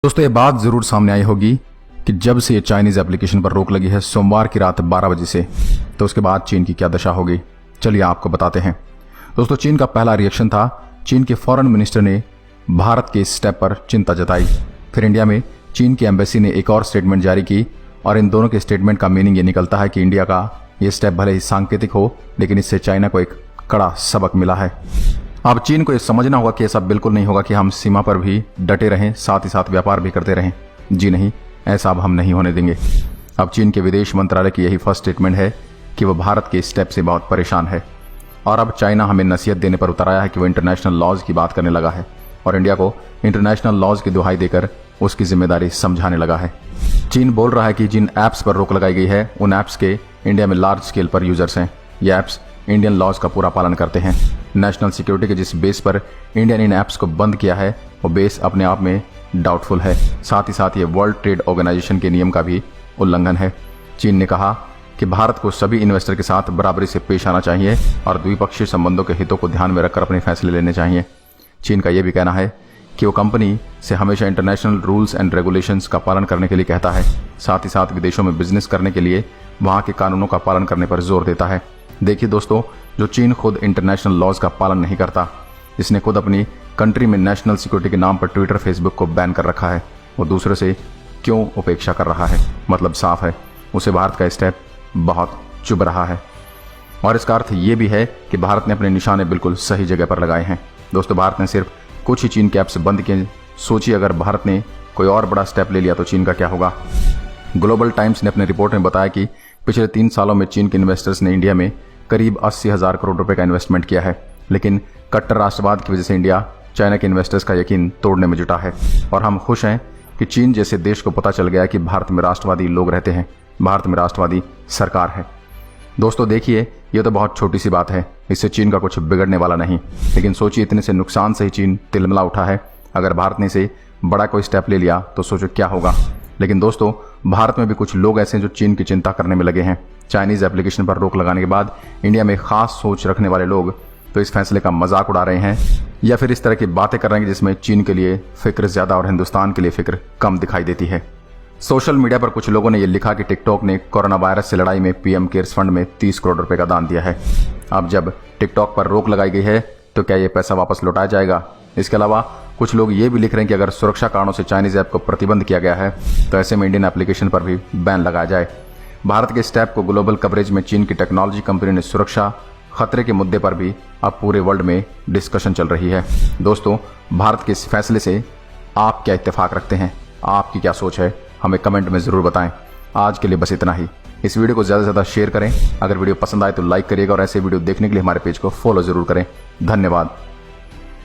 दोस्तों ये बात जरूर सामने आई होगी कि जब से ये चाइनीज एप्लीकेशन पर रोक लगी है सोमवार की रात 12 बजे से, तो उसके बाद चीन की क्या दशा होगी, चलिए आपको बताते हैं। दोस्तों चीन का पहला रिएक्शन था, चीन के फॉरेन मिनिस्टर ने भारत के इस स्टेप पर चिंता जताई। फिर इंडिया में चीन की एम्बेसी ने एक और स्टेटमेंट जारी की और इन दोनों के स्टेटमेंट का मीनिंग ये निकलता है कि इंडिया का ये स्टेप भले ही सांकेतिक हो, लेकिन इससे चाइना को एक कड़ा सबक मिला है। अब चीन को ये समझना होगा कि ऐसा बिल्कुल नहीं होगा कि हम सीमा पर भी डटे रहें, साथ ही साथ व्यापार भी करते रहें। जी नहीं, ऐसा अब हम नहीं होने देंगे। अब चीन के विदेश मंत्रालय की यही फर्स्ट स्टेटमेंट है कि वह भारत के स्टेप से बहुत परेशान है और अब चाइना हमें नसीहत देने पर उतर आया है कि वह इंटरनेशनल लॉज की बात करने लगा है और इंडिया को इंटरनेशनल लॉज की दुहाई देकर उसकी जिम्मेदारी समझाने लगा है। चीन बोल रहा है कि जिन ऐप्स पर रोक लगाई गई है उन ऐप्स के इंडिया में लार्ज स्केल पर यूजर्स हैं। ये ऐप्स इंडियन लॉज का पूरा पालन करते हैं। नेशनल सिक्योरिटी के जिस बेस पर इंडिया ने इन ऐप्स को बंद किया है वो बेस अपने आप में डाउटफुल है। साथ ही साथ ये वर्ल्ड ट्रेड ऑर्गेनाइजेशन के नियम का भी उल्लंघन है। चीन ने कहा कि भारत को सभी इन्वेस्टर के साथ बराबरी से पेश आना चाहिए और द्विपक्षीय संबंधों के हितों को ध्यान में रखकर अपने फैसले लेने चाहिए। चीन का यह भी कहना है कि वो कंपनी से हमेशा इंटरनेशनल रूल्स एंड रेगुलेशंस का पालन करने के लिए कहता है। साथ ही साथ विदेशों में बिजनेस करने के लिए वहाँ के कानूनों का पालन करने पर जोर देता है। देखिए दोस्तों, जो चीन खुद इंटरनेशनल लॉज का पालन नहीं करता, इसने खुद अपनी कंट्री में नेशनल सिक्योरिटी के नाम पर ट्विटर फेसबुक को बैन कर रखा है, वो दूसरे से क्यों उपेक्षा कर रहा है? मतलब साफ है, उसे भारत का स्टेप बहुत चुभ रहा है और इसका अर्थ ये भी है कि भारत ने अपने निशाने बिल्कुल सही जगह पर लगाए हैं। दोस्तों भारत ने सिर्फ कुछ ही चीन के ऐप्स बंद किए। सोचिए अगर भारत ने कोई और बड़ा स्टेप ले लिया तो चीन का क्या होगा। ग्लोबल टाइम्स ने अपने रिपोर्ट में बताया कि पिछले 3 सालों में चीन के इन्वेस्टर्स ने इंडिया में करीब 80,000 करोड़ रुपए का इन्वेस्टमेंट किया है, लेकिन कट्टर राष्ट्रवाद की वजह से इंडिया चाइना के इन्वेस्टर्स का यकीन तोड़ने में जुटा है। और हम खुश हैं कि चीन जैसे देश को पता चल गया कि भारत में राष्ट्रवादी लोग रहते हैं, भारत में राष्ट्रवादी सरकार है। दोस्तों देखिए, ये तो बहुत छोटी सी बात है, इससे चीन का कुछ बिगड़ने वाला नहीं, लेकिन सोचिए इतने से नुकसान से ही चीन तिलमिला उठा है। अगर भारत ने इसे बड़ा कोई स्टेप ले लिया तो सोचो क्या होगा। लेकिन दोस्तों भारत में भी कुछ लोग ऐसे हैं जो चीन की चिंता करने में लगे हैं। चाइनीज एप्लीकेशन पर रोक लगाने के बाद इंडिया में खास सोच रखने वाले लोग तो इस फैसले का मजाक उड़ा रहे हैं या फिर इस तरह की बातें कर रहे हैं जिसमें चीन के लिए फिक्र ज्यादा और हिंदुस्तान के लिए फिक्र कम दिखाई देती है। सोशल मीडिया पर कुछ लोगों ने यह लिखा कि टिकटॉक ने कोरोना वायरस से लड़ाई में पीएम केयर्स फंड में 30 करोड़ रुपए का दान दिया है। अब जब टिकटॉक पर रोक लगाई गई है तो क्या ये पैसा वापस लौटाया जाएगा? इसके अलावा कुछ लोग ये भी लिख रहे हैं कि अगर सुरक्षा कारणों से चाइनीज ऐप को प्रतिबंध किया गया है तो ऐसे में इंडियन एप्लीकेशन पर भी बैन लगाया जाए। भारत के स्टेप को ग्लोबल कवरेज में चीन की टेक्नोलॉजी कंपनी ने सुरक्षा खतरे के मुद्दे पर भी अब पूरे वर्ल्ड में डिस्कशन चल रही है। दोस्तों भारत के इस फैसले से आप क्या इत्तेफाक रखते हैं? आपकी क्या सोच है? हमें कमेंट में जरूर बताएं। आज के लिए बस इतना ही। इस वीडियो को ज़्यादा से ज़्यादा शेयर करें। अगर वीडियो पसंद आए तो लाइक करिएगा और ऐसे वीडियो देखने के लिए हमारे पेज को फॉलो जरूर करें। धन्यवाद।